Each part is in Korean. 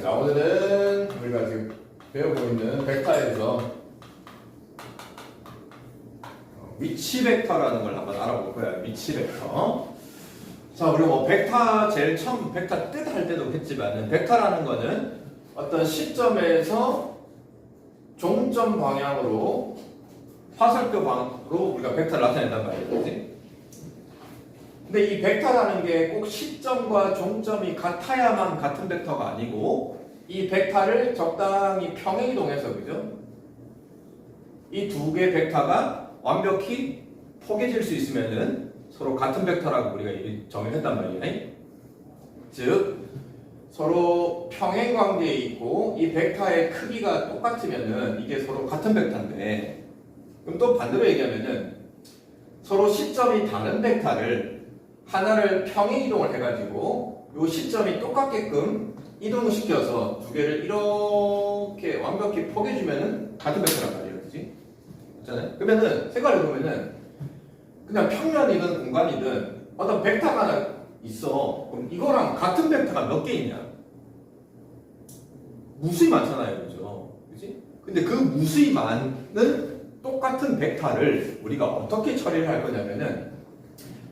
자, 오늘은 우리가 지금 배우고 있는 벡터에서 위치 벡터라는 걸 한번 알아볼 거야. 위치 벡터. 자, 우리가 뭐 벡터 제일 처음 벡터 뜻 할 때도 했지만은 벡터라는 거는 어떤 시점에서 종점 방향으로 화살표 방향으로 우리가 벡터를 나타낸단 말이야. 그렇지? 근데 이 벡터라는 게 꼭 시점과 종점이 같아야만 같은 벡터가 아니고 이 벡터를 적당히 평행이동해서 그죠? 이 두 개의 벡터가 완벽히 포개질 수 있으면은 서로 같은 벡터라고 우리가 정의했단 말이야. 즉 서로 평행 관계에 있고 이 벡터의 크기가 똑같으면은 이게 서로 같은 벡터인데, 그럼 또 반대로 얘기하면은 서로 시점이 다른 벡터를 하나를 평행 이동을 해가지고 이 시점이 똑같게끔 이동을 시켜서 두 개를 이렇게 완벽히 포개주면은 같은 벡터란 말이에요. 그치? 맞잖아요? 그러면은 생각해 보면은 그냥 평면이든 공간이든 어떤 벡터가 하나 있어. 그럼 이거랑 같은 벡터가 몇 개 있냐? 무수히 많잖아요. 그죠? 그치? 근데 그 무수히 많은 똑같은 벡터를 우리가 어떻게 처리를 할 거냐면은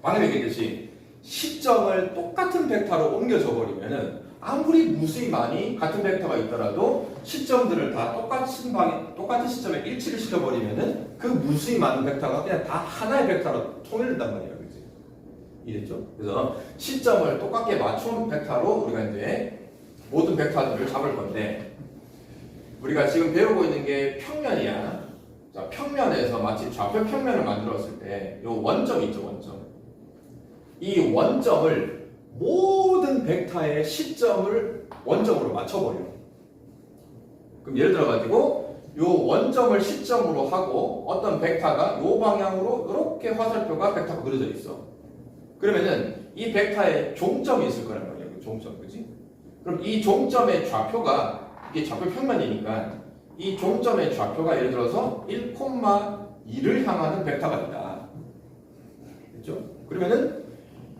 방금 얘기했듯이 시점을 똑같은 벡터로 옮겨줘 버리면은 아무리 무수히 많이 같은 벡터가 있더라도 시점들을 다 똑같은 시점에 일치를 시켜버리면은 그 무수히 많은 벡터가 그냥 다 하나의 벡터로 통일된단 말이야. 그치? 이해됐죠? 그래서 시점을 똑같게 맞춘 벡터로 우리가 이제 모든 벡터들을 잡을 건데, 우리가 지금 배우고 있는 게 평면이야. 자, 평면에서 마치 좌표 평면을 만들었을 때 이 원점 있죠, 원점. 이 원점을 모든 벡터의 시점을 원점으로 맞춰버려. 그럼 예를 들어가지고 이 원점을 시점으로 하고 어떤 벡터가 이 방향으로 이렇게 화살표가 벡터가 그려져 있어. 그러면은 이 벡터에 종점이 있을 거란 말이야. 그 종점, 그지? 그럼 이 종점의 좌표가, 이게 좌표 평면이니까 이 종점의 좌표가 예를 들어서 1,2를 향하는 벡터가 있다. 그렇죠? 그러면은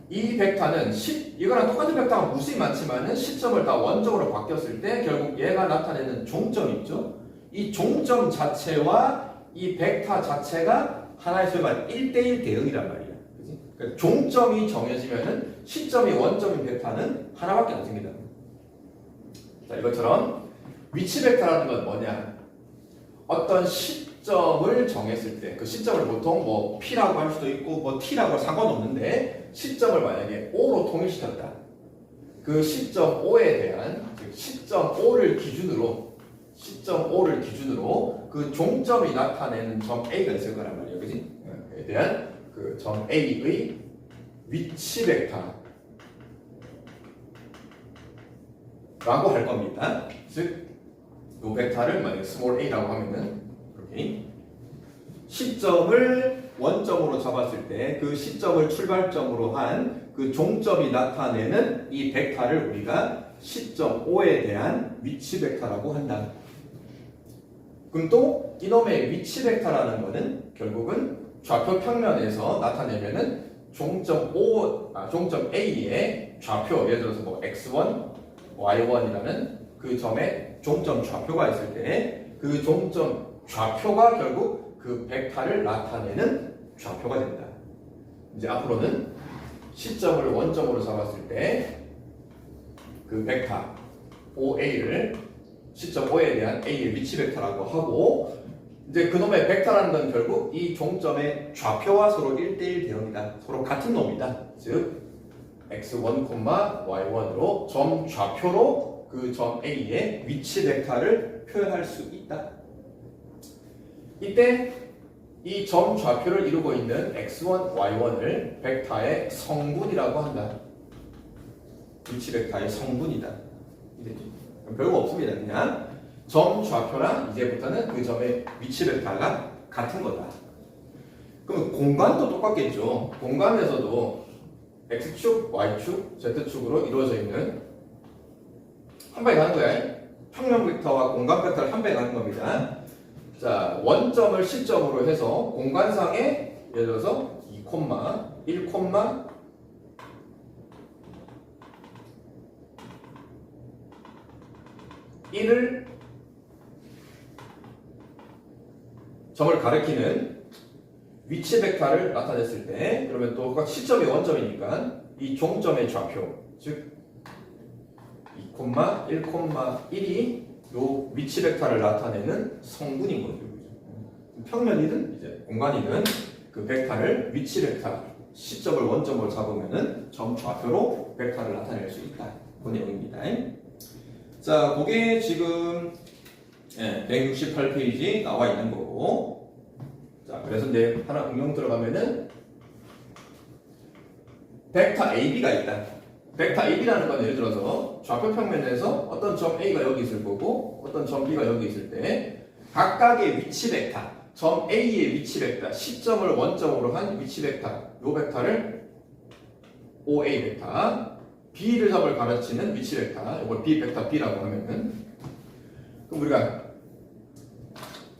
이 벡터는 이거랑 똑같은 벡터가 무수히 많지만은 시점을 다 원점으로 바뀌었을 때 결국 얘가 나타내는 종점 있죠? 이 종점 자체와 이 벡터 자체가 하나의 소위 말해 1대1 대응이란 말이야. 그치? 그러니까 종점이 정해지면은 시점이 원점인 벡터는 하나밖에 안 생긴다. 자, 이것처럼 위치 벡터라는 건 뭐냐? 어떤 시점을 정했을 때 그 시점을 보통 뭐 P라고 할 수도 있고 뭐 T라고 시점을 시점을 만약에 O로 통일시켰다. 그 시점 O에 대한, 즉 시점 O를 기준으로 그 종점이 나타내는 점 A가 있을 거란 말이에요. 그지? 에 대한 그 점 A의 위치 벡터라고 할 겁니다. 즉 이 벡터를 만약에 스몰 a라고 하면은 이렇게 시점을 원점으로 잡았을 때 그 시점을 출발점으로 한 그 종점이 나타내는 이 벡터를 우리가 시점 O에 대한 위치 벡터라고 한다. 그럼 또 이놈의 위치 벡터라는 거는 결국은 좌표 평면에서 나타내면은 종점 A의 좌표, 예를 들어서 뭐 x1, y1이라는 그 점에 종점 좌표가 있을 때 그 종점 좌표가 결국 그 벡터를 나타내는 좌표가 된다. 이제 앞으로는 시점을 원점으로 잡았을 때 그 벡터 OA를 시점 O에 대한 A의 위치 벡터라고 하고, 이제 그놈의 벡터라는 건 결국 이 종점의 좌표와 서로 1대1 대응이다. 서로 같은 놈이다. 즉 x1, y1으로 점 좌표로 그 점 A의 위치 벡터를 표현할 수 있다. 이때 이 점 좌표를 이루고 있는 x1, y1을 벡터의 성분이라고 한다. 위치 벡터의 성분이다. 별거 없습니다. 그냥 점 좌표랑 이제부터는 그 점의 위치 벡터가 같은 거다. 그럼 공간도 똑같겠죠. 공간에서도 x축, y축, z축으로 이루어져 있는 한 방에 가는 거야. 평면 벡터와 공간 벡터를 한 방에 가는 겁니다. 자, 원점을 시점으로 해서 공간상에 예를 들어서 2, 1, 1을 점을 가리키는 위치 벡터를 나타냈을 때 그러면 또 시점이 원점이니까 이 종점의 좌표 즉 2,1,1이 요 위치 벡터를 나타내는 성분인 거죠. 평면이든 이제 공간이든 그 벡터를 위치 벡터 시점을 원점으로 잡으면은 점 좌표로 벡터를 나타낼 수 있다. 그 내용입니다. 자, 그게 지금 168페이지 나와 있는 거고. 자, 그래서 이제 하나 응용 들어가면은 벡터 AB가 있다. 벡터 AB라는 건 예를 들어서 좌표 평면에서 어떤 점 A가 여기 있을 거고 어떤 점 B가 여기 있을 때 각각의 위치 벡터, 점 A의 위치 벡터, 시점을 원점으로 한 위치 벡터, 요 벡터를 OA 벡터, B를 점을 가르치는 위치 벡터, 이걸 B 벡터 B라고 하면은 그럼 우리가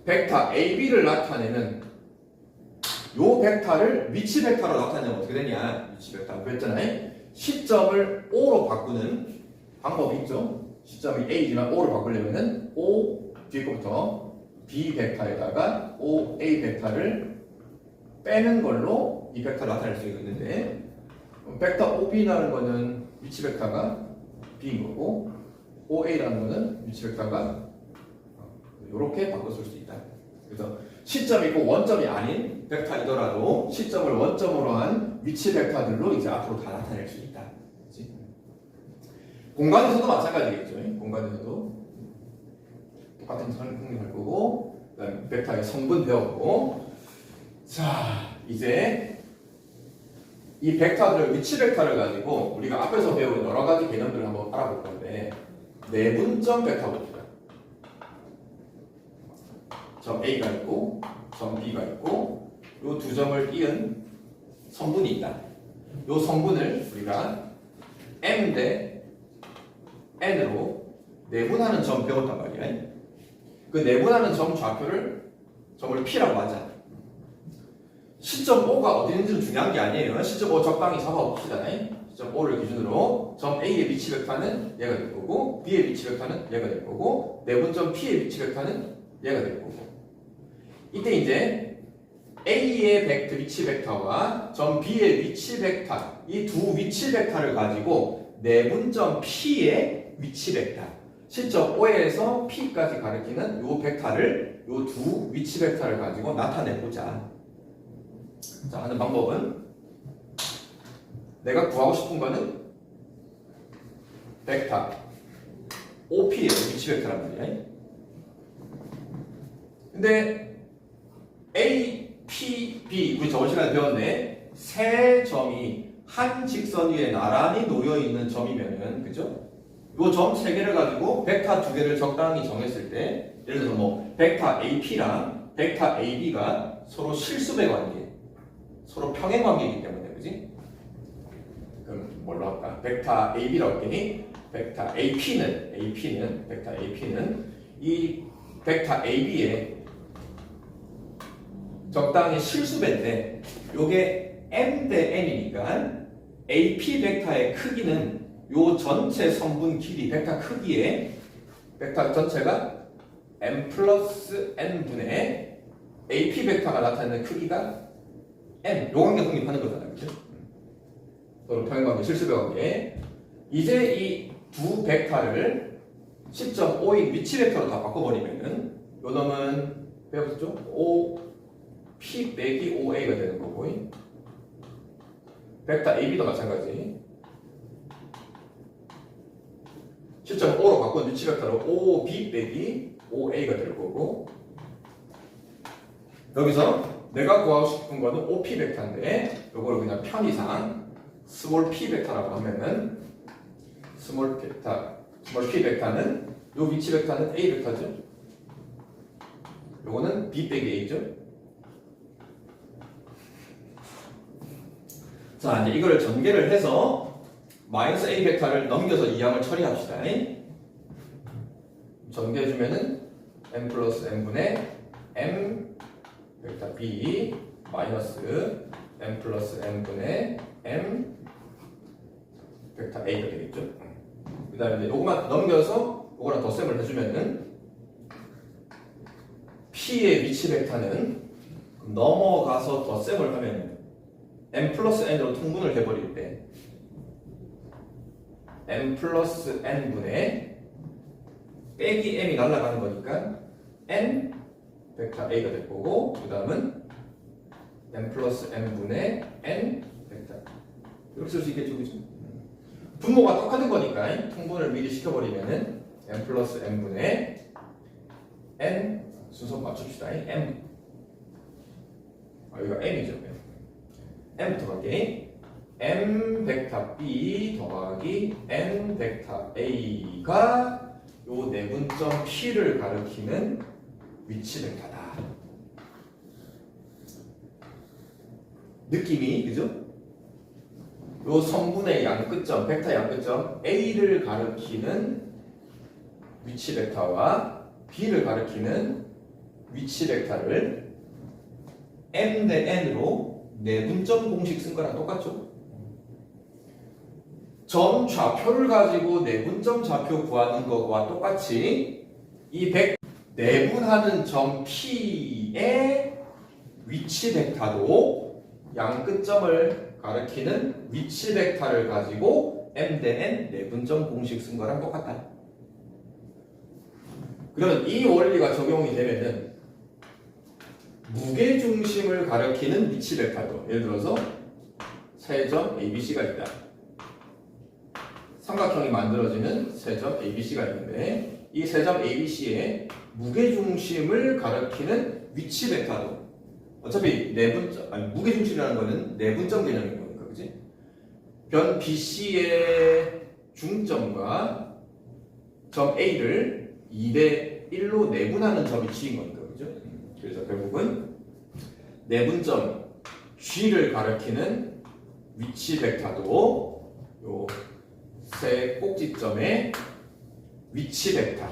벡터 AB를 나타내는 요 벡터를 위치 벡터로 나타내면 어떻게 되냐? 위치 벡터 그랬잖아요. 시점을 O로 바꾸는 방법이 있죠. 시점이 A지만 O로 바꾸려면은 O 뒤에 거부터 B 벡터에다가 OA 벡터를 빼는 걸로 이 벡터를 나타낼 수 있는데 벡터 OB라는 거는 위치 벡터가 B인 거고 OA라는 거는 위치 벡터가 이렇게 바꿔 쓸 수 있다. 그래서 시점이고 원점이 아닌 벡터이더라도 시점을 원점으로 한 위치 벡터들로 이제 앞으로 다 나타낼 수 있다. 그치? 공간에서도 마찬가지겠죠. 공간에서도 똑같은 설명할 거고, 그다음에 벡터의 성분 배웠고, 자 이제 이 벡터들을 위치 벡터를 가지고 우리가 앞에서 배운 여러 가지 개념들을 한번 알아볼 건데 내분점 벡터 봅시다. 점 A가 있고 점 B가 있고 요 두 점을 띄은 성분이 있다. 요 성분을 우리가 M 대 N으로 내분하는 점 배웠단 말이야. 그 내분하는 점 좌표를 점을 P라고 하자. 시점 O가 어디 있는지는 중요한 게 아니에요. 시점 O 적당히 잡아봅시다. 시점 O를 기준으로 점 A의 위치 벡터는 얘가 될 거고 B의 위치 벡터는 얘가 될 거고 내분점 P의 위치 벡터는 얘가 될 거고 이때 이제 A의 위치 벡터와 점 B의 위치 벡터 이 두 위치 벡터를 가지고 내분점 P의 위치 벡터 시점 O에서 P까지 가리키는 요 벡터를 요 두 위치 벡터를 가지고 나타내보자. 자, 하는 방법은 내가 구하고 싶은 거는 벡터 OP의 위치 벡터란 말이야. 근데 A, P, B 우리 저번 시간에 배웠네. 세 점이 한 직선 위에 나란히 놓여 있는 점이면은 그죠? 요 점 세 개를 가지고 벡터 두 개를 적당히 정했을 때 예를 들어서 뭐 벡터 AP랑 벡터 AB가 서로 실수배 관계, 서로 평행 관계이기 때문에 그지? 그럼 뭘로 할까? 벡터 AB라고 했더니 벡터 벡터 AP는 이 벡터 AB의 적당히 실수배인데 요게 M 대 N이니까 AP 벡터의 크기는 요 전체 성분 길이 벡터 크기의 벡터 전체가 M 플러스 N분의 AP 벡터가 나타내는 크기가 M 요 관계 성립하는 거잖아요. 그죠? 서로 평행관계 실수배 관계 이제 이 두 벡터를 시점 O인 위치 벡터로 다 바꿔버리면은 요 놈은 배웠죠? O P 빼기 OA가 되는 거고 벡터 AB도 마찬가지 시점 O로 바꾼 위치 벡터로 OB 빼기 OA가 될 거고 여기서 내가 구하고 싶은 거는 OP 벡터인데 요거를 그냥 편의상 스몰 p 벡터라고 하면은 스몰 p 벡터는 요 위치 벡터는 A 벡터죠 요거는 B 빼기 A죠. 자, 이제 이거를 전개를 해서 마이너스 A 벡터를 넘겨서 이 양을 처리합시다. 전개해주면은 M 플러스 N분의 M 벡터 B 마이너스 M 플러스 N분의 M 벡터 A가 되겠죠. 그 다음에 요거만 넘겨서 요거랑 덧셈을 해주면은 P의 위치 벡터는 넘어가서 덧셈을 하면 m 플러스 n으로 통분을 해버릴 때 m 플러스 n분의 빼기 m이 날아가는 거니까 n 벡터 a가 될 거고, 그 다음은 m 플러스 n분의 n 벡터 이렇게 쓸 수 있겠죠, 그죠? 분모가 똑같은 거니까 통분을 미리 시켜버리면은 m 플러스 n분의 n 순서 맞춥시다. m 여기가 m이죠. m부터 갈게. m 벡터 b 더하기 n 벡터 a가 요 내분점 p를 가리키는 위치 벡터다. 느낌이 그죠? 요 성분의 양끝점, 벡터 양끝점 a를 가리키는 위치 벡터와 b를 가리키는 위치 벡터를 m 대 n으로 내분점 공식 쓴 거랑 똑같죠? 점 좌표를 가지고 내분점 좌표 구하는 것과 똑같이 이 내분하는 점 P의 위치 벡터도 양끝점을 가리키는 위치 벡터를 가지고 m 대 n 내분점 공식 쓴 거랑 똑같다. 그러면 이 원리가 적용이 되면은 무게중심을 가리키는 위치 벡터도, 예를 들어서 세점 ABC가 있다. 삼각형이 만들어지는 세점 ABC가 있는데 이 세점 ABC의 무게중심을 가리키는 위치 벡터도, 어차피 내분점, 아니 무게중심이라는 거는 내분점 개념인 거니까, 그지? 변 BC의 중점과 점 A를 2대 1로 내분하는 점이 G인 거니까, 그죠? 그래서 결국은 내분점 G를 가리키는 위치 벡터도 요 세 꼭지점의 위치 벡터,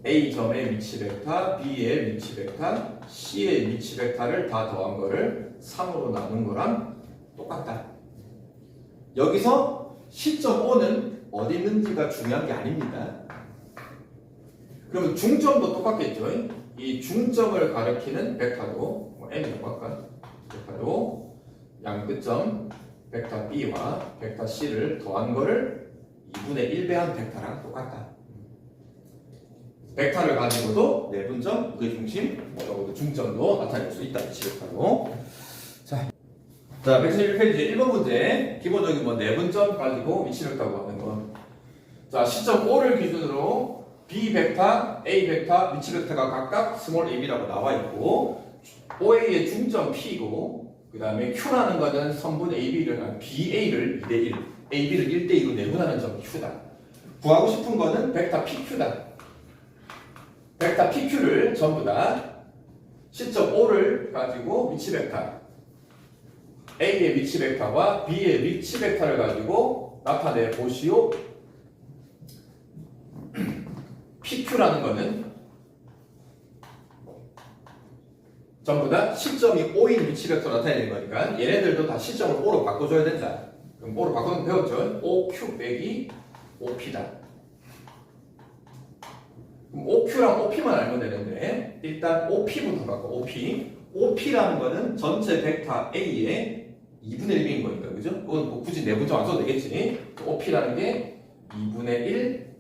A점의 위치 벡터, B의 위치 벡터, C의 위치 벡터를 다 더한 거를 3으로 나눈 거랑 똑같다. 여기서 시점 O는 어디 있는지가 중요한 게 아닙니다. 그러면 중점도 똑같겠죠. 이 중점을 가리키는 벡터도 뭐 M이라고 할까? 벡터도 양끝점 벡터 B와 벡터 C를 더한 거를 2분의 1배한 벡터랑 똑같다. 벡터를 가지고도 내분점, 무게중심, 중점도 나타낼 수 있다. 위치 벡터로. 자, 111페이지 1번 문제. 기본적인 내분점 가지고 위치 벡터 구하는 거. 자, 시점 O를 기준으로 B 벡터, A 벡터, 위치 벡터가 각각 스몰 ab라고 나와 있고, OA의 중점 P고, 그 다음에 Q라는 거는 선분 AB를, BA를 2대1, AB를 1대2로 내분하는 점 Q다. 구하고 싶은 거는 벡터 PQ다. 벡터 PQ를 전부 다 시점 O를 가지고 위치 벡터, A의 위치 벡터와 B의 위치 벡터를 가지고 나타내 보시오. PQ라는 거는 전부 다 시점이 O인 위치 벡터 나타내는 거니까 얘네들도 다 시점을 O로 바꿔줘야 된다. 그럼 O로 바꾸는 거 배웠죠? OQ 빼기 OP다. 그럼 OQ랑 OP만 알면 되는데 일단 OP부터 갖고 OP라는 거는 전체 벡터 A의 2분의 1인 거니까, 그죠? 그건 뭐 굳이 내분점 안 써도 되겠지. OP라는 게 2분의 1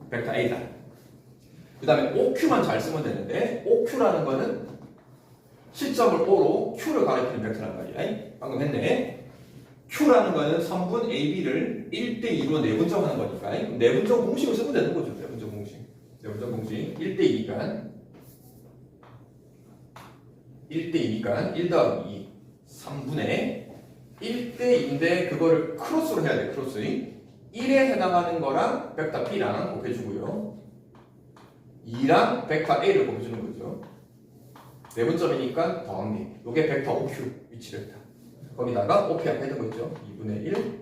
벡터 A다. 그 다음에 OQ만 잘 쓰면 되는데 OQ라는 거는 시점을 O로 Q를 가리키는 벡터란 말이야. 방금 했네. Q라는 거는 선분 AB를 1대2로 내분점하는 거니까 내분점 공식을 쓰면 되는 거죠. 내분점 공식 1대2니까 1 더하기 2 3분의 1대2인데 그거를 크로스로 해야 돼. 크로스 1에 해당하는 거랑 벡터 P랑 곱해주고요. 2랑 벡터 A를 곱해주는 거죠. 내분점이니까 더한 게 요게 벡터 OQ 위치 벡터. 거기다가 OP 앞에 있는 거 있죠. 2분의 1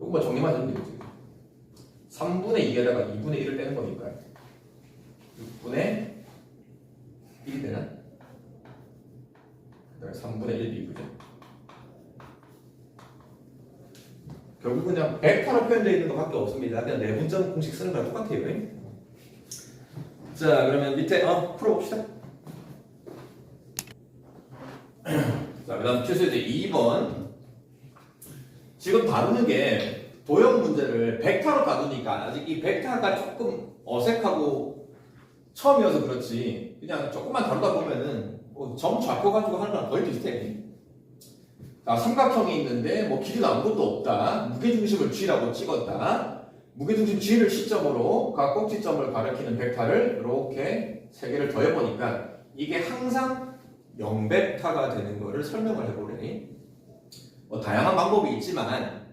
요거만 정리만 해주면 되겠지. 3분의 2에다가 2분의 1을 빼는 거니까 6분의 1이 되나? 그 다음에 3분의 1이 그죠? 결국 그냥 벡터로 표현되어 있는 것밖에 없습니다. 그냥 내분점 공식 쓰는 거랑 똑같아요. 자, 그러면 밑에 풀어봅시다. 자, 그 다음 필수제 2번. 지금 다루는 게 도형 문제를 벡터로 다루니까 아직 이 벡터가 조금 어색하고 처음이어서 그렇지 그냥 조금만 다루다 보면은 점 잡혀가지고 하는 거랑 거의 비슷해. 자, 삼각형이 있는데 뭐 길이도 아무것도 없다. 무게중심을 G라고 찍었다. 무게중심 G를 시점으로 각 꼭지점을 가리키는 벡터를 이렇게 세 개를 더해보니까 이게 항상 0벡터가 되는 거를 설명을 해보려니 뭐 다양한 방법이 있지만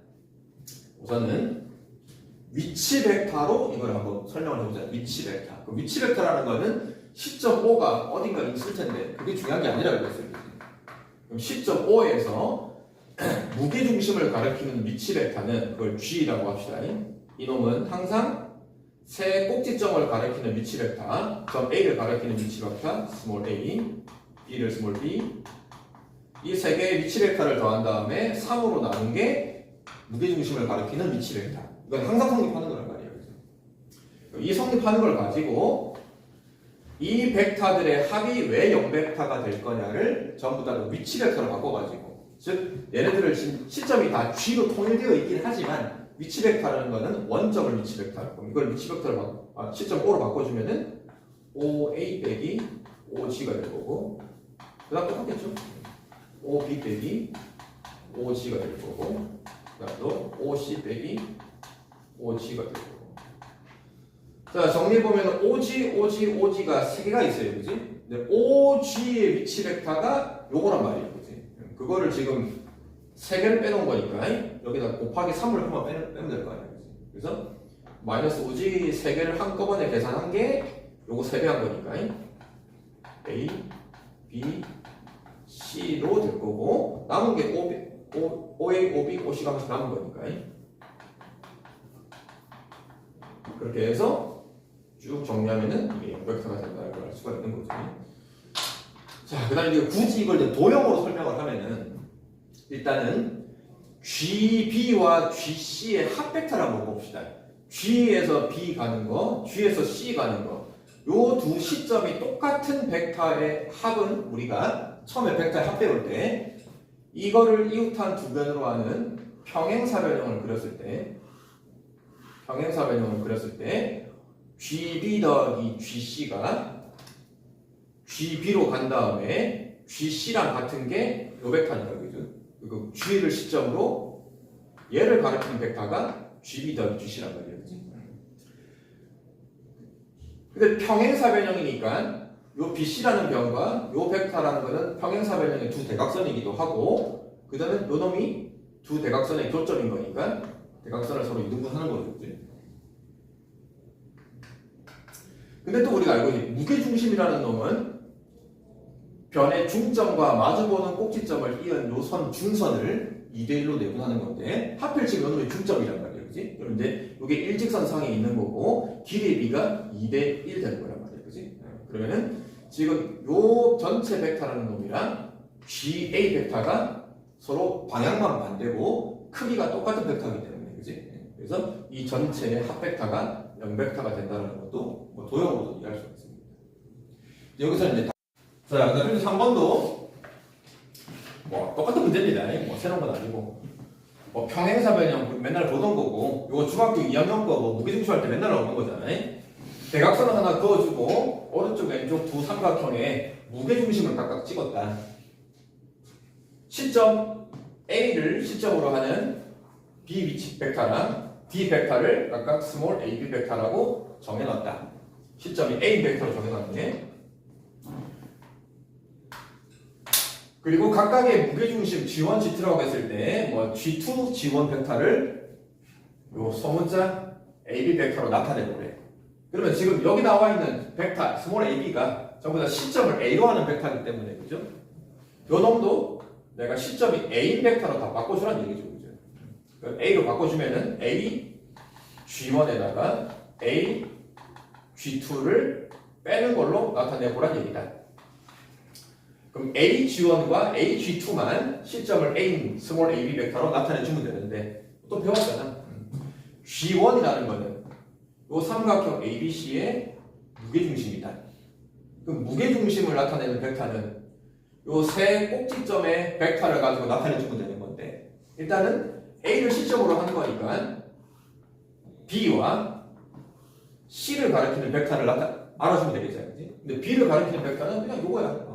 우선은 위치 벡터로 이걸 한번 설명을 해보자. 위치 벡터. 그 위치 벡터라는 거는 시점 O가 어딘가 있을 텐데 그게 중요한 게 아니라고 했어요. 그럼 시점 O에서 무게중심을 가리키는 위치 벡터는 그걸 G라고 합시다. 이놈은 항상 세 꼭지점을 가리키는 위치 벡터, 점 A를 가리키는 위치 벡터, 스몰 a, B를 스몰 b, 이 세 개의 위치 벡터를 더한 다음에 3으로 나눈 게 무게중심을 가리키는 위치 벡터. 이건 항상 성립하는 거란 말이에요. 이 성립하는 걸 가지고 이 벡터들의 합이 왜 0벡터가 될 거냐를 전부 다 위치 벡터로 바꿔가지고, 즉 얘네들을 지금 시점이 다 G로 통일되어 있긴 하지만 위치 벡터라는 거는 원점을 위치 벡터로, 이걸 위치 벡터로 시점 O로 바꿔주면은 OA 빼기 OG가 될 거고, 그 다음 똑같겠죠? OB 빼기 OG가 될 거고, 그 다음 또 OC 빼기 OG가 될 거고. 자, 정리해보면 OG가 3개가 있어요. 그지? 근데 OG의 위치 벡터가 요거란 말이에요. 그지? 그거를 지금 3개를 빼놓은 거니까 여기다 곱하기 3을 한번 빼면 될 거 아니에요. 그지? 그래서 마이너스 OG 3개를 한꺼번에 계산한 게 요거 3배 한 거니까 A, B, C로 될 거고 남은 게 OA, OB, OC 가면서 남은 거니까 그렇게 해서 쭉 정리하면은 이게 0벡터가 된다는 걸 알 수가 있는 거죠. 자, 그 다음에 굳이 이걸 이제 도형으로 설명을 하면은 일단은 GB와 GC의 합벡터를 한번 봅시다. G에서 B 가는 거, G에서 C 가는 거. 요 두 시점이 똑같은 벡터의 합은 우리가 처음에 벡터의 합 배울 때 이거를 이웃한 두 변으로 하는 평행사변형을 그렸을 때 GB 더하기 GC가 GB로 간 다음에 GC랑 같은 게 요 벡터니까 그죠? 그 G를 시점으로 얘를 가리키는 벡터가 GB 더하기 GC란 말이에요. 그치? 근데 평행사변형이니까 요 BC라는 변과 요 벡터라는 거는 평행사변형의 두 대각선이기도 하고 그 다음에 요 놈이 두 대각선의 교점인 거니까 대각선을 서로 이등분하는 거죠. 그치? 근데 또 우리가 알고 있는 무게중심이라는 놈은 변의 중점과 마주보는 꼭지점을 이은 요 선 중선을 2대1로 내분하는 건데 하필 지금 요 놈이 중점이란 말이에요. 그지? 그런데 이게 일직선상에 있는 거고 길이의 비가 2대1 되는 거란 말이에요. 그지? 그러면은 지금 요 전체 벡터라는 놈이랑 GA 벡터가 서로 방향만 반대고 크기가 똑같은 벡터이기 때문에 그지? 그래서 이 전체의 합 벡터가 0벡터가 된다는 것도 뭐 도형으로도 이해할 수가 있습니다. 여기서 이제 자, 그다음에 3번도 뭐 똑같은 문제입니다. 뭐 새로운 건 아니고 뭐 평행사변형 맨날 보던 거고 이거 중학교 2학년 거 뭐 무게중심 할 때 맨날 나오는 거잖아요. 대각선을 하나 그어주고 오른쪽 왼쪽 두 삼각형에 무게중심을 각각 찍었다. 시점 A를 시점으로 하는 B 위치 벡터랑 D 벡터를 각각 스몰 AB 벡터라고 정해놨다. 시점이 A 벡터로 정해놨네. 그리고 각각의 무게중심 G1, G2라고 했을 때 뭐 G2, G1 벡터를 요 소문자 AB 벡터로 나타내보래. 그러면 지금 여기 나와 있는 벡터 스몰 AB가 전부 다 시점을 A로 하는 벡터이기 때문에 그죠? 요 놈도 내가 시점이 A인 벡터로 다 바꿔주라는 얘기죠. 그죠? 그럼 A로 바꿔주면은 A G1에다가 A G2를 빼는 걸로 나타내보란 얘기다. 그럼 AG1과 AG2만 시점을 A, 스몰 AB 벡터로 나타내주면 되는데 또 배웠잖아. G1이라는 거는 요 삼각형 ABC의 무게중심이다. 그 무게중심을 나타내는 벡터는 요 세 꼭지점의 벡터를 가지고 나타내주면 되는 건데, 일단은 A를 시점으로 하는 거니까 B와 C를 가리키는 벡터를 알아주면 되겠죠. 그치? 근데 B를 가리키는 벡터는 그냥 요거야.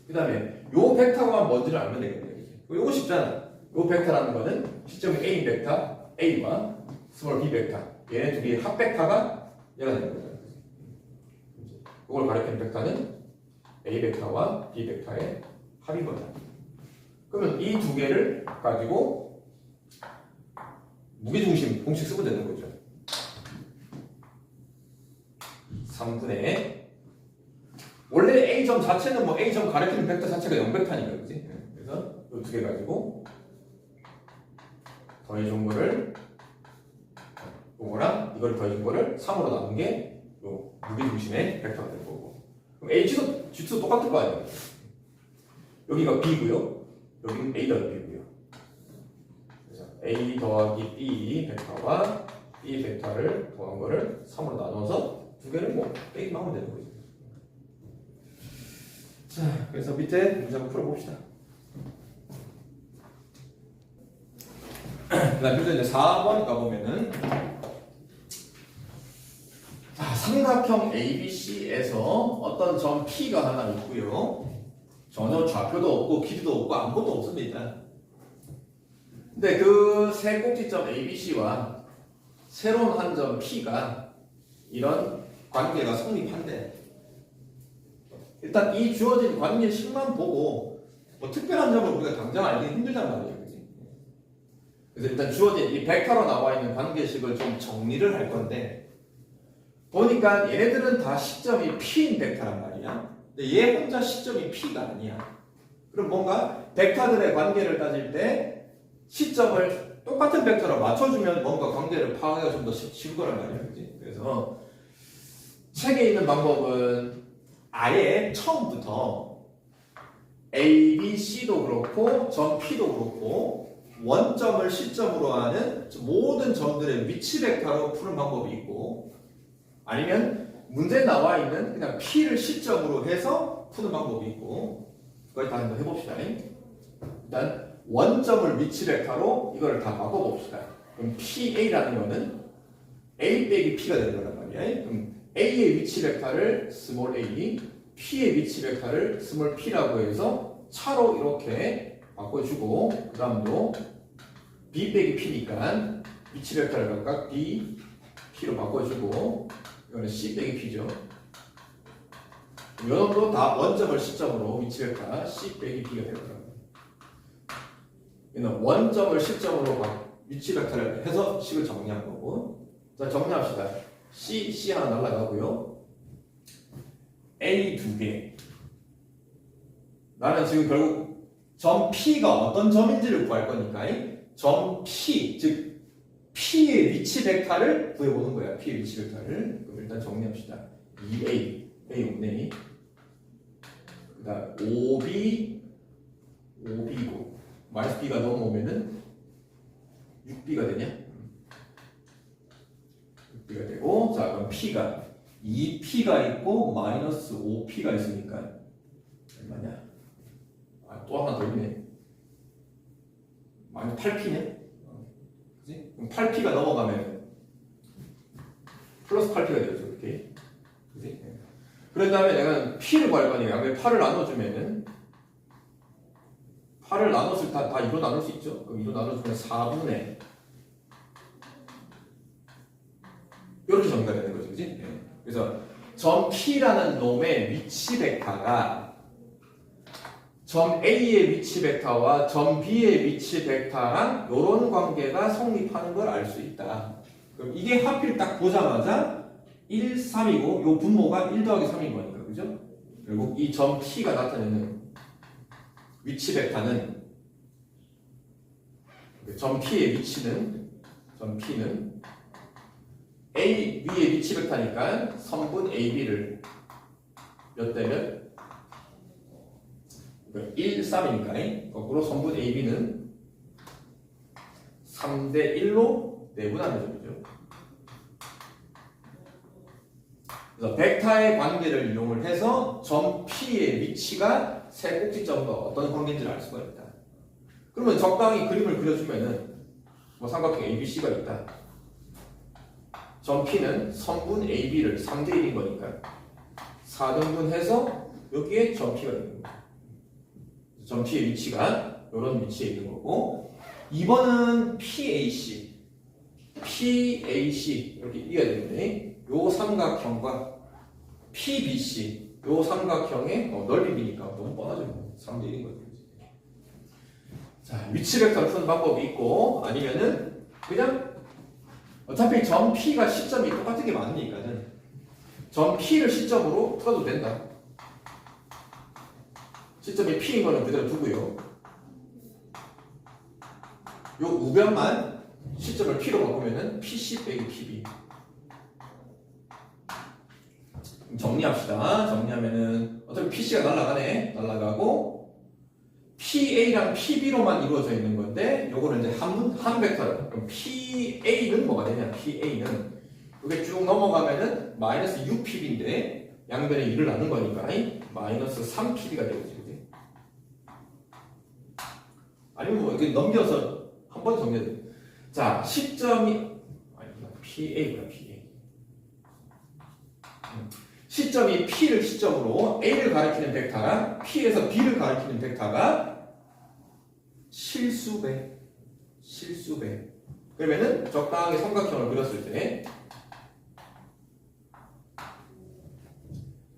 그 다음에 요 벡터가 뭔지를 알면 되겠네. 요거 쉽잖아. 요 벡터라는 거는 시점이 A인 벡터 A와 스몰 B 벡터, 얘네 두 개의 합 벡터가 얘가 되는 거죠. 이걸 가리키는 벡터는 A 벡터와 B 벡터의 합인 거다. 그러면 이 두 개를 가지고 무게중심 공식 쓰면 되는 거죠. 3분의 원래 A점 자체는 뭐 A점 가리키는 벡터 자체가 0벡터니까, 그치? 그래서 이 두 개 가지고 더해준 거를 요거랑 이걸 더해준 거를 3으로 나눈 게 요 무게중심의 벡터가 될 거고, 그럼 H도 G도 똑같을 거 아니에요. 여기가 B고요, 여기는 A 더하기 B고요. 그래서 A 더하기 B 벡터와 B 벡터를 더한 거를 3으로 나눠서 두 개를 뭐 빼기만 하면 되는 거죠. 자, 그래서 밑에 문제 한번 풀어봅시다. 그 다음 이제 4번 가보면은, 자, 삼각형 ABC에서 어떤 점 P가 하나 있고요. 전혀 좌표도 없고 길이도 없고 아무것도 없습니다. 근데 그 세 꼭지점 ABC와 새로운 한 점 P가 이런 관계가 성립한대. 일단 이 주어진 관계식만 보고 뭐 특별한 점을 우리가 당장 알기 힘들단 말이에요. 그치? 그래서 일단 주어진 이 벡터로 나와 있는 관계식을 좀 정리를 할 건데, 보니까 얘네들은 다 시점이 P인 벡터란 말이야. 근데 얘 혼자 시점이 P가 아니야. 그럼 뭔가 벡터들의 관계를 따질 때 시점을 똑같은 벡터로 맞춰주면 뭔가 관계를 파악하기가 좀 더 쉬울 거란 말이야. 그치? 그래서 책에 있는 방법은 아예 처음부터 A, B, C도 그렇고 점 P도 그렇고 원점을 시점으로 하는 모든 점들의 위치 벡터로 푸는 방법이 있고, 아니면 문제에 나와 있는 그냥 P를 시점으로 해서 푸는 방법이 있고, 그걸 다 한번 해봅시다. 일단 원점을 위치 벡터로 이걸 다 바꿔봅시다. 그럼 PA라는 거는 A 빼기 P가 되는 거란 말이야. 그럼 A의 위치 벡터를 스몰 a, P의 위치 벡터를 스몰 p라고 해서 차로 이렇게 바꿔주고, 그 다음도 B 빼기 P니까 위치 벡터를 각각 B, P로 바꿔주고, 이거는 C 빼기 P죠. 이놈도 다 원점을 시점으로 위치 벡터 C 빼기 P가 될 거라고. 이는 원점을 시점으로 위치 벡터를 해서 식을 정리한 거고. 자, 정리합시다. C 하나 날라가고요. A 두 개. 나는 지금 결국 점 P가 어떤 점인지를 구할 거니까 점 P, 즉 P의 위치 벡터를 구해보는 거야. P의 위치 벡터를. 그럼 일단 정리합시다. 2A, A 없네. 그 다음 5B, 5B고 마이너스 B가 넘어오면은 6B가 되냐? 6B가 되고, 자 그럼 P가 2P가 있고 마이너스 5P가 있으니까 얼마냐? 아, 또 하나 더 있네. 마이너스 8P네? 그치? 그럼 8P가 넘어가면 플러스 8P가 되죠. 이렇게. 그치? 그런 다음에 내가 P를 구할 거니까 양쪽에 8을 나눠주면은 8을 나눴을 때 다 2로 나눌 수 있죠? 그럼 2로 나눠주면 4분의 이렇게 정리가 되는 거죠. 그치? 네. 그래서 점 P라는 놈의 위치 벡터가 점 A의 위치 벡터와 점 B의 위치 벡터랑 이런 관계가 성립하는 걸 알 수 있다. 그럼 이게 하필 딱 보자마자 1, 3이고 요 분모가 1 더하기 3인 거니까. 그죠? 결국 이 점 P가 나타내는 위치 벡터는 점 P의 위치는 점 P는 A, B의 위치 벡터니까 선분 AB를 몇 대면 1, 3이니까 거꾸로 선분 AB는 3대 1로 내분하는 점이죠. 그래서 벡터의 관계를 이용을 해서 점 P의 위치가 세 꼭지점과 어떤 관계인지를 알 수가 있다. 그러면 적당히 그림을 그려주면은 뭐 삼각형 ABC가 있다. 점 P는 선분 AB를 3대 1인 거니까 4등분해서 여기에 점 P가 있는 거예요. 점 P의 위치가 이런 위치에 있는 거고 2번은 PAC 이렇게 이어야 되는데 요 삼각형과 PBC 요 삼각형의 넓이 비니까 너무 뻔하죠. 3대 1인 거죠. 자, 위치 벡터를 푸는 방법이 있고 아니면은 그냥 어차피 점 P가 시점이 똑같은 게 많으니까는 점 P를 시점으로 풀어도 된다. 시점이 P인 거는 그대로 두고요. 요 우변만 시점을 P로 바꾸면은 PC 빼기 PB. 정리합시다. 정리하면은 어차피 PC가 날아가고 PA랑 PB로만 이루어져 있는 건데 요거는 이제 한 벡터예요. 그럼 PA는 뭐가 되냐? PA는 이게 쭉 넘어가면은 마이너스 6PB인데 양변에 2를 나눈 거니까 마이너스 3PB가 되겠지. 그치? 아니면 뭐 이렇게 넘겨서 한 번 정리해야 돼. 자, 시점이 PA구나. 시점이 P를 시점으로 A를 가리키는 벡터랑 P에서 B를 가리키는 벡터가 실수배. 그러면은 적당하게 삼각형을 그렸을 때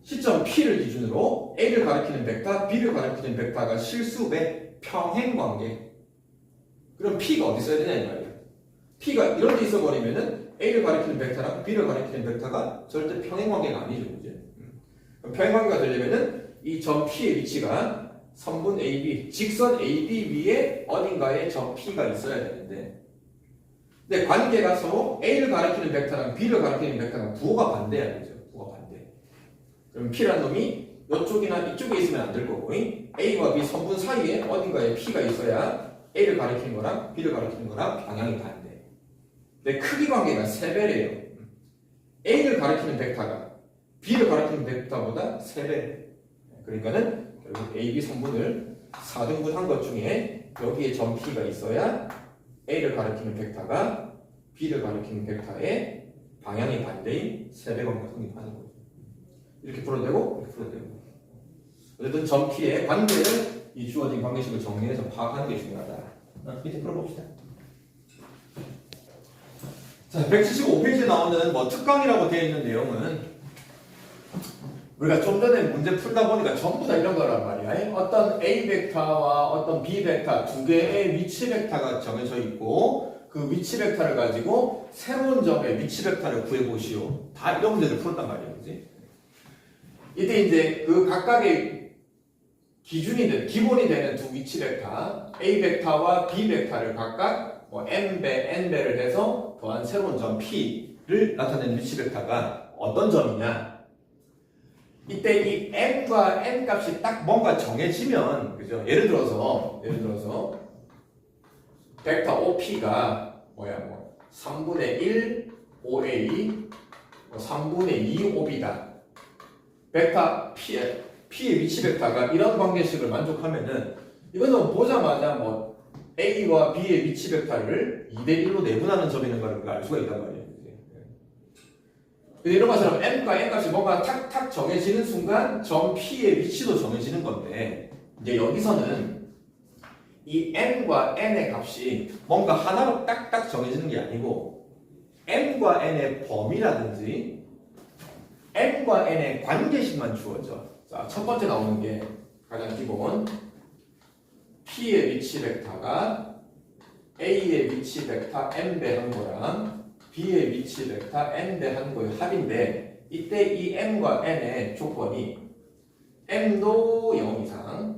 시점 P를 기준으로 A를 가리키는 벡터, B를 가리키는 벡터가 실수배 평행관계. 그럼 P가 어디 있어야 되냐 이 말이에요. P가 이런 데 있어버리면은 A를 가리키는 벡터랑 B를 가리키는 벡터가 절대 평행관계가 아니죠. 이제. 평행관계가 되려면은 이 점 P의 위치가 선분 AB, 직선 AB 위에 어딘가에 점 P가 있어야 되는데 근데 관계가 서로 A를 가리키는 벡터랑 B를 가리키는 벡터랑 부호가 반대야 되죠. 부호가 반대. 그럼 P라는 놈이 이쪽이나 이쪽에 있으면 안 될 거고 A와 B 선분 사이에 어딘가에 P가 있어야 A를 가리키는 거랑 B를 가리키는 거랑 방향이 반대. 근데 크기 관계가 3배래요. A를 가리키는 벡터가 B를 가리키는 벡터보다 3배. 그러니까는 결국 A, B 선분을 4등분 한 것 중에 여기에 점 P가 있어야 A를 가리키는 벡터가 B를 가리키는 벡터의 방향이 반대인 3배 관계가 성립하는 거죠. 이렇게 풀어도 되고 이렇게 풀어도 되고. 어쨌든 점 P의 관계를 이 주어진 관계식을 정리해서 파악하는 게 중요하다. 밑에 풀어봅시다. 자, 175페이지에 나오는 뭐 특강이라고 되어 있는 내용은 우리가 좀 전에 문제 풀다 보니까 전부 다 이런 거란 말이야. 어떤 A 벡터와 어떤 B 벡터 두 개의 위치 벡터가 정해져 있고 그 위치 벡터를 가지고 새로운 점의 위치 벡터를 구해보시오. 다 이런 문제를 풀었단 말이야. 그지? 이때 이제 그 각각의 기준이 되는, 기본이 되는 두 위치 벡터 A 벡터와 B 벡터를 각각 뭐 N배, N배를 해서 더한 새로운 점 P를 나타내는 위치 벡터가 어떤 점이냐? 이때 이 N과 N 값이 딱 뭔가 정해지면, 그죠? 예를 들어서 벡터 OP가 뭐야? 3분의 1 OA, 3분의 2 OB다. 벡터 P의 위치 벡터가 이런 관계식을 만족하면은 이거는 보자마자 뭐 A와 B의 위치 벡터를 2대 1로 내분하는 점이 있는 걸 알 수가 있단 말이에요. 이런 것처럼 N과 N 값이 뭔가 탁탁 정해지는 순간 점 P의 위치도 정해지는 건데 이제 여기서는 이 N과 N의 값이 뭔가 하나로 딱딱 정해지는 게 아니고 N과 N의 범위라든지 N과 N의 관계식만 주어져. 자, 첫 번째 나오는 게 가장 기본 P의 위치 벡터가 A의 위치 벡터 N배 한 거랑 B의 위치 벡터 N배 한 거의 합인데 이때 이 M과 N의 조건이 M도 0 이상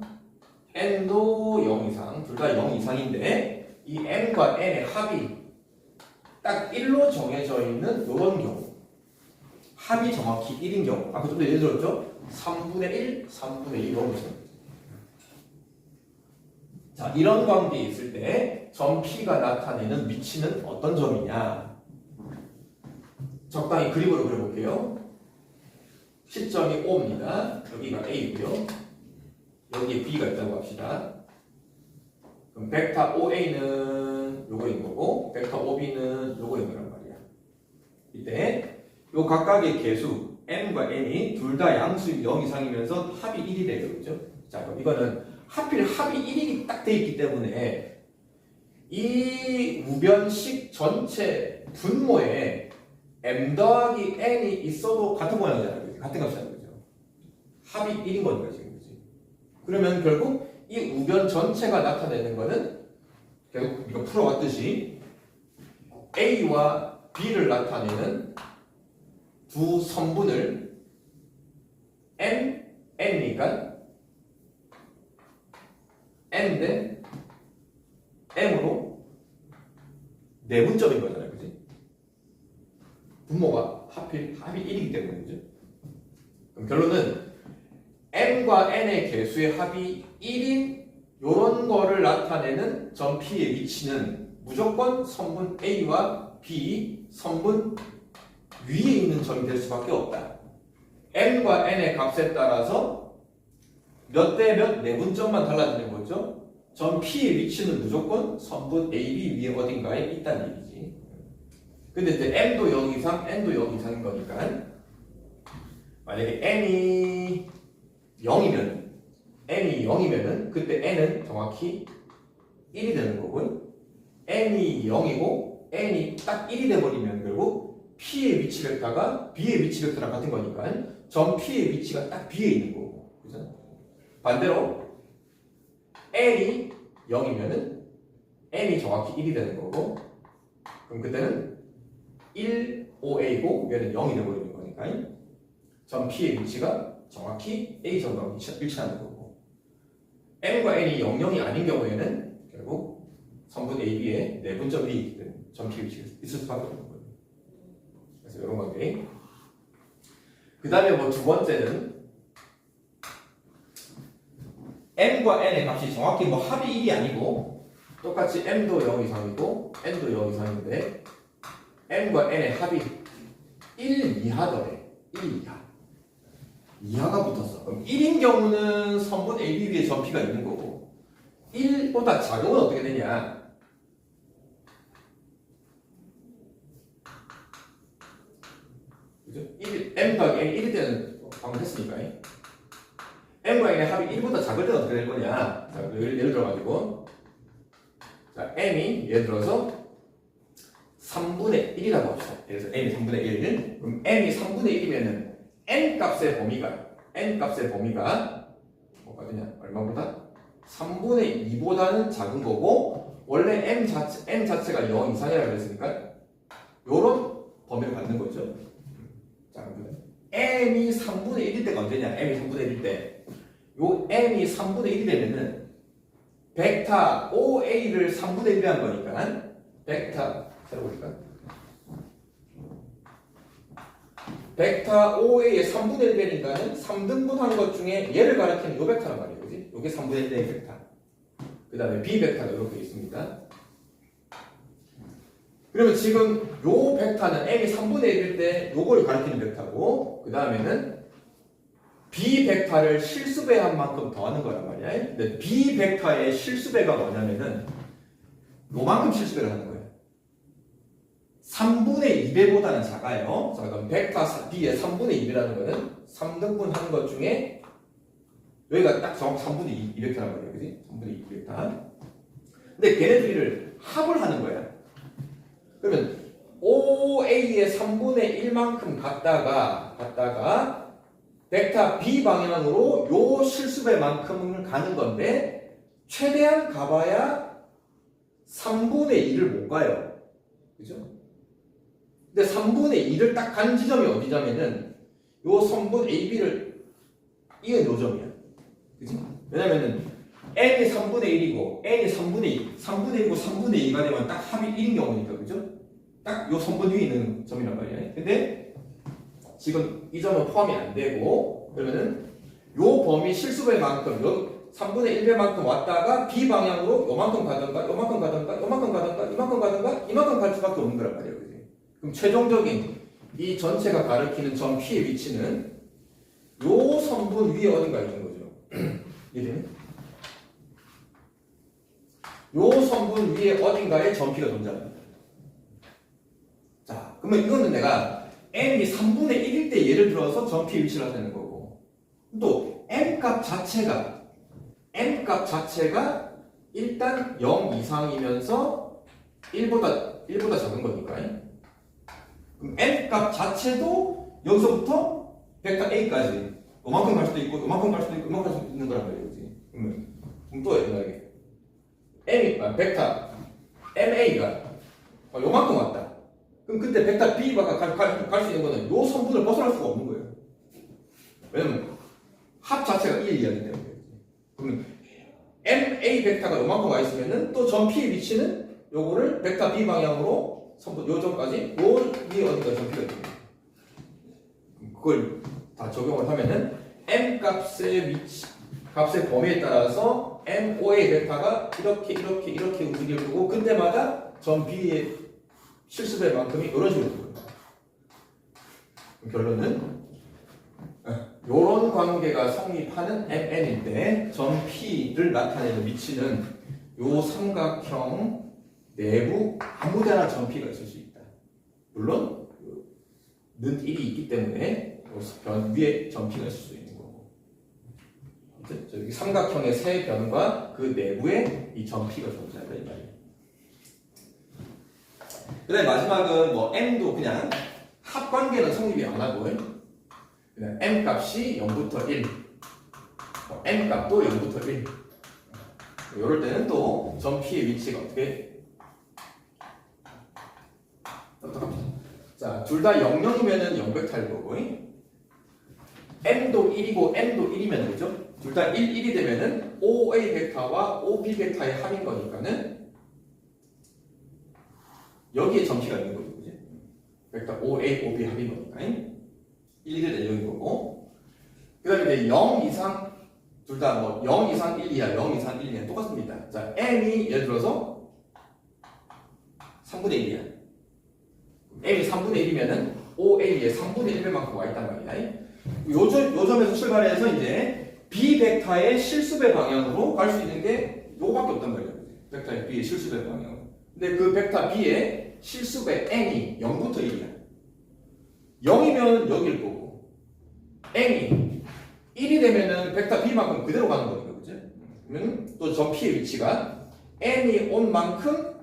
N도 0 이상 둘 다 0 이상인데 이 M과 N의 합이 딱 1로 정해져 있는 이런 경우 합이 정확히 1인 경우 아까 좀 더 예를 들었죠? 3분의 1, 3분의 2로 보시면 자, 이런 관계에 있을 때 점 P가 나타내는 위치는 어떤 점이냐? 적당히 그림으로 그려볼게요. 시점이 O입니다. 여기가 A고요. 여기에 B가 있다고 합시다. 그럼 벡터 OA는 요거인 거고 벡터 OB는 요거인 거란 말이야. 이때 요 각각의 개수 m과 n이 둘 다 양수인 0 이상이면서 합이 1이 되죠. 그죠? 자, 그럼 이거는 하필 합이 1이 딱 돼 있기 때문에 이 우변식 전체 분모에 m 더하기 n이 있어도 같은 모양이잖아요. 그치? 같은 값이잖아요. 그죠? 합이 1인 거니까 지금. 그치? 그러면 결국 이 우변 전체가 나타내는 거는 결국 이거 풀어왔듯이 A와 B를 나타내는 두 선분을 N이니까 N 대 M으로 내분점인 거잖아요. 그지? 분모가 하필 합이 1이기 때문에. 그죠? 그럼 결론은 M과 N의 개수의 합이 1인 요런 거를 나타내는 점 P의 위치는 무조건 선분 A와 B 선분 위에 있는 점이 될 수밖에 없다. M과 N의 값에 따라서 몇 대 몇 내분점만 달라지는 거죠. 점 P의 위치는 무조건 선분 AB 위에 어딘가에 있다는 얘기지. 근데 이제 M도 0 이상, N도 0 이상인 거니까 만약에 N이 0이면은 그때 n은 정확히 1이 되는 거고요. n이 0이고 n이 딱 1이 돼버리면 결국 P의 위치 벡터가 B의 위치 벡터랑 같은 거니까 점 P의 위치가 딱 B에 있는 거고. 그죠? 반대로 n이 0이면은 n이 정확히 1이 되는 거고 그럼 그때는 1, 5a고 얘는 0이 돼버리는 거니까 점 P의 위치가 정확히 A점과 일치하는 거고 M과 N이 00이 아닌 경우에는 결국 선분 AB에 내분점이 있기 때문에 점 P 위치가 있을 수밖에 없는 거예요. 그래서 이런 관계. 그 다음에 뭐 두 번째는 M과 N의 값이 정확히 뭐 합이 1이 아니고 똑같이 M도 0 이상이고 N도 0 이상인데 M과 N의 합이 1 이하더래. 1 이하. 이하가 붙었어. 그럼 1인 경우는 선분 AB 위에 점 P가 있는 거고 1보다 작으면 어떻게 되냐? 그죠? M 더하기 N이 1일 때는 방금 했으니까 M과 N의 합이 1보다 작을 때는 어떻게 될 거냐? 자, 예를 들어가지고 자, M이 예를 들어서 3분의 1이라고 합시다. 그래서 M이 3분의 1 그럼 M이 3분의 1이면은 n 값의 범위가 뭐거든요? 얼마보다? 3분의 2보다는 작은 거고 원래 n 자체가 0 이상이라고 했으니까 요런 범위를 갖는 거죠. 자, 그러면 m이 3분의 1일 때가 언제냐? m이 3분의 1일 때. 요 m이 3분의 1이 되면은 벡터 OA를 3분의 1로 한 거니까 벡터 새로 볼까? 벡터 OA의 3분의 1 되니까는 3등분 한 것 중에 얘를 가리키는 요 벡터란 말이에요. 그지? 요게 3분의 1의 벡터. 그 다음에 B 벡터가 이렇게 있습니다. 그러면 지금 요 벡터는 M이 3분의 1일 때 요걸 가리키는 벡터고 그 다음에는 B 벡터를 실수배한 만큼 더하는 거란 말이야. 근데 B 벡터의 실수배가 뭐냐면은 요만큼 실수배를 하는 거예요. 3분의 2배보다는 작아요. 자, 그럼 벡터 B의 3분의 2배라는 거는 3등분 하는 것 중에 여기가 딱 정확히 3분의 2벡터란 말이에요. 그지? 3분의 2벡터. 근데 걔네들을 합을 하는 거야. 그러면 OA의 3분의 1만큼 갔다가 벡터 B 방향으로 요 실수배만큼을 가는 건데 최대한 가봐야 3분의 2를 못 가요. 그죠? 근데 3분의 2를 딱 간 지점이 어디냐면은 요 선분 AB를 이은 요 점이야. 그치? 왜냐면은 n이 3분의 1이고 n이 3분의 2, 3분의 1이고 3분의 2가 되면 딱 합이 1인 경우니까 그죠? 딱 요 선분 위에 있는 점이란 말이야. 근데 지금 이 점은 포함이 안 되고 그러면은 요 범위 실수배만큼 요 3분의 1배만큼 왔다가 B 방향으로 요만큼 가던가 요만큼 가던가 요만큼 가던가 이만큼 가던가 이만큼 갈 수밖에 없는 거란 말이에요. 그지? 그럼 최종적인 이 전체가 가리키는 점 P의 위치는 요 선분 위에 어딘가 있는 거죠. 이해되니? 요 선분 위에 어딘가에 점 P가 존재합니다. 자, 그러면 이거는 내가 M이 3분의 1일 때 예를 들어서 점 P 위치를 하자는 거고, 또 M 값 자체가 일단 0 이상이면서 1보다 작은 거니까. 그럼 M 값 자체도 여기서부터 벡터 A까지 요만큼 갈 수도 있고 요만큼 갈 수도 있고 요만큼 갈 수도 있는 거란 말이에요. 그럼 또 옛날에 벡터 MA가 요만큼 왔다. 그럼 그때 벡터 B가 갈 수 있는 거는 요 선분을 벗어날 수가 없는 거예요. 왜냐면 합 자체가 1 이하기 때문에. 그러면 MA 벡터가 요만큼 와 있으면은 또 점 P의 위치는 요거를 벡터 B 방향으로 선분 요 점까지 요 위에 어디가 점 P가 있습니다. 그걸 다 적용을 하면은 M 값의 범위에 따라서 MO의 벡터가 이렇게 움직일 거고 그때마다 점 B의 실수배만큼이 이런 식으로 됩니다. 결론은 이런 관계가 성립하는 MN일 때 점 P를 나타내는 위치는 요 삼각형 내부 아무데나 점 P가 있을 수 있다. 물론 는 1이 있기 때문에 변 위에 점 P가 있을 수 있는 거고. 여기 삼각형의 세 변과 그 내부에 이 점 P가 존재한다 이 말이에요. 그 다음에 마지막은 뭐 M도 그냥 합관계는 성립이 안 하고 그냥 M 값이 0부터 1 M 값도 0부터 1 이럴 때는 또 점 P의 위치가 어떻게 자, 둘 다 00이면은 0벡터일 거고 M도 1이고 N도 1이면 그죠? 둘 다 1이 되면은 OA 벡터와 OB 벡터의 합인 거니까는 여기에 점 P가 있는 거죠. 그지? 벡터 OA, OB 합인 거니까 1, 1이 되는 거고 그 다음에 이제 0 이상 둘 다 뭐 0 이상 1 이하 0 이상 1 이하 똑같습니다. 자, M이 예를 들어서 3분의 1이야. M이 3분의 1이면은 OA에 3분의 1배만큼 와 있단 말이야. 요 점에서 출발해서 이제 B 벡터의 실수배 방향으로 갈 수 있는 게 요거밖에 없단 말이야. 벡터 B의 실수배 방향. 근데 그 벡터 B의 실수배 N이 0부터 1이야. 0이면 여기일 거고 N이 1이 되면은 벡터 B만큼 그대로 가는 거니까 그치? 그러면 또 점 P의 위치가 N이 온 만큼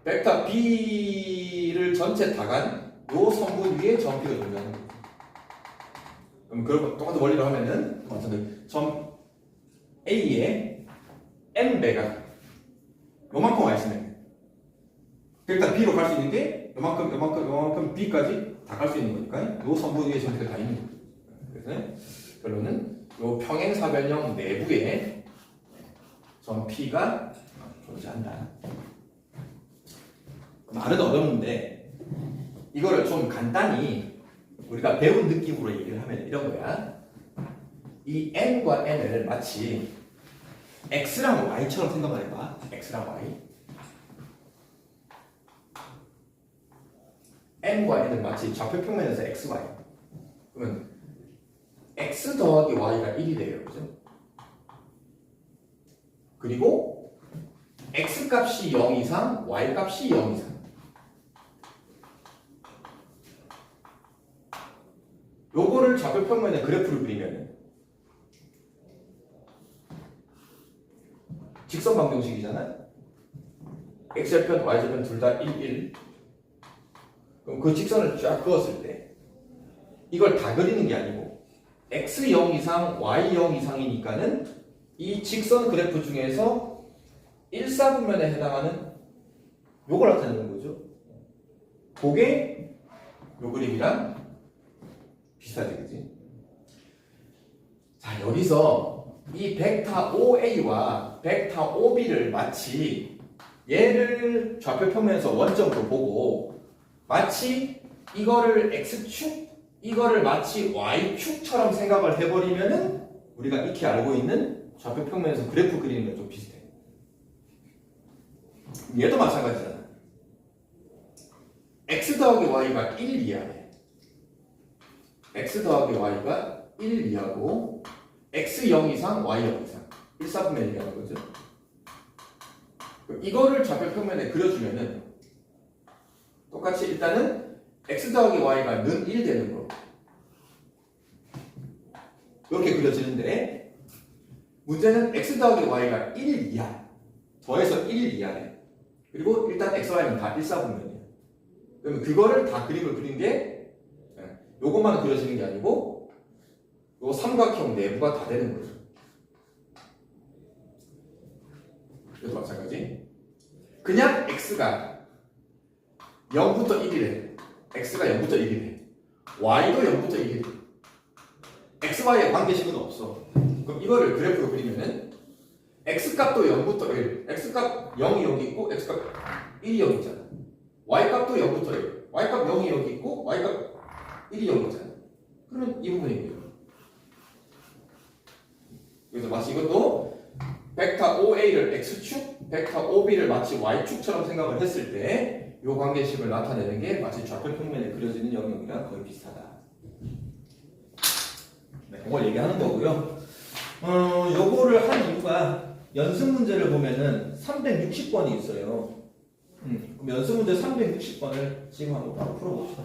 벡터 B를 전체 다 간 요 선분 위에 점 P가 존재하는 거죠. 그럼 그걸 똑같은 원리로 하면은 점 A에 N배가 요만큼 와 있으면 벡터 B로 갈 수 있는 게 요만큼 B까지 다 갈 수 있는 거니까 요 선분 위에 점 P가 다 있는 거죠. 그래서 결론은 요 평행사변형 내부에 점 P가 존재한다. 말은 어렵는데 이거를 좀 간단히 우리가 배운 느낌으로 얘기를 하면 이런 거야. 이 N과 N을 마치 X랑 Y처럼 생각을 해봐. X랑 Y. N과 N은 마치 좌표평면에서 X, Y. 그러면 X 더하기 Y가 1이 돼요. 그죠? 그리고 X 값이 0 이상, Y 값이 0 이상. 요거를 좌표평면에 그래프를 그리면 직선 방정식이잖아. X좌편, Y좌편 둘 다 1, 1. 그럼 그 직선을 쫙 그었을 때 이걸 다 그리는 게 아니고 X 0 이상, Y 0 이상이니까는 이 직선 그래프 중에서 1사분면에 해당하는 요걸 나타내는 거죠. 그게 요 그림이랑 비슷하지, 그지? 자, 여기서 이 벡터 OA와 벡터 OB를 마치 얘를 좌표평면에서 원점으로 보고 마치 이거를 X축, 이거를 마치 Y축처럼 생각을 해버리면은 우리가 익히 알고 있는 좌표 평면에서 그래프 그리는 건 좀 비슷해. 얘도 마찬가지잖아. x 더하기 y가 1 이하래. x 더하기 y가 1 이하고 x 0 이상 y 0 이상 1, 4분의 1 이하는 거죠. 이거를 좌표 평면에 그려주면은 똑같이 일단은 x 더하기 y가 는 1 되는 거 이렇게 그려지는데 문제는 x 더하기 y가 1 이하 더해서 1 이하래. 그리고 일단 x, y는 다 1, 4분면이야. 그러면 그거를 다 그림을 그린 게 요것만 그려지는 게 아니고 요 삼각형 내부가 다 되는 거죠. 이것도 마찬가지. 그냥 x가 0부터 1이래. x가 0부터 1이래. y도 0부터 1이래. x, y의 관계식은 없어. 그럼 이거를 그래프로 그리면은 x값도 0부터 1, x값 0이 여기 있고 x값 1이 여기 있잖아. y값도 0부터 1, y값 0이 여기 있고 y값 1이 여기 있잖아. 그러면 이 부분이고요. 그래서 마치 이것도 벡터 OA를 x축, 벡터 OB를 마치 y축처럼 생각을 했을 때 이 관계식을 나타내는 게 마치 좌표 평면에 그려지는 영역이랑 거의 비슷하다. 네, 그걸 얘기하는 거고요. 요거를 한 이유가 연습 문제를 보면은 360번이 있어요. 그럼 연습 문제 360번을 지금 한번 바로 풀어봅시다.